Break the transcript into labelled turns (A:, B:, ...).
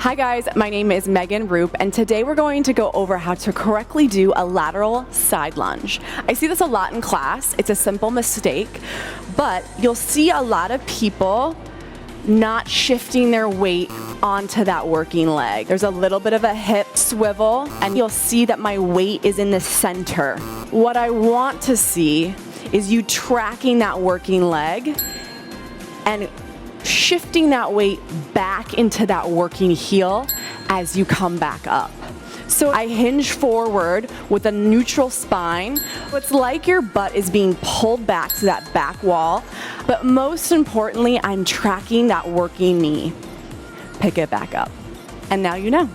A: Hi guys, my name is Megan Roup, and today we're going to go over how to correctly do a lateral side lunge. I see this a lot in class. It's a simple mistake, but you'll see a lot of people not shifting their weight onto that working leg. There's a little bit of a hip swivel, and you'll see that my weight is in the center. What I want to see is you tracking that working leg and shifting that weight back into that working heel as you come back up. So I hinge forward with a neutral spine. It's like your butt is being pulled back to that back wall, but most importantly, I'm tracking that working knee. Pick it back up. And now you know.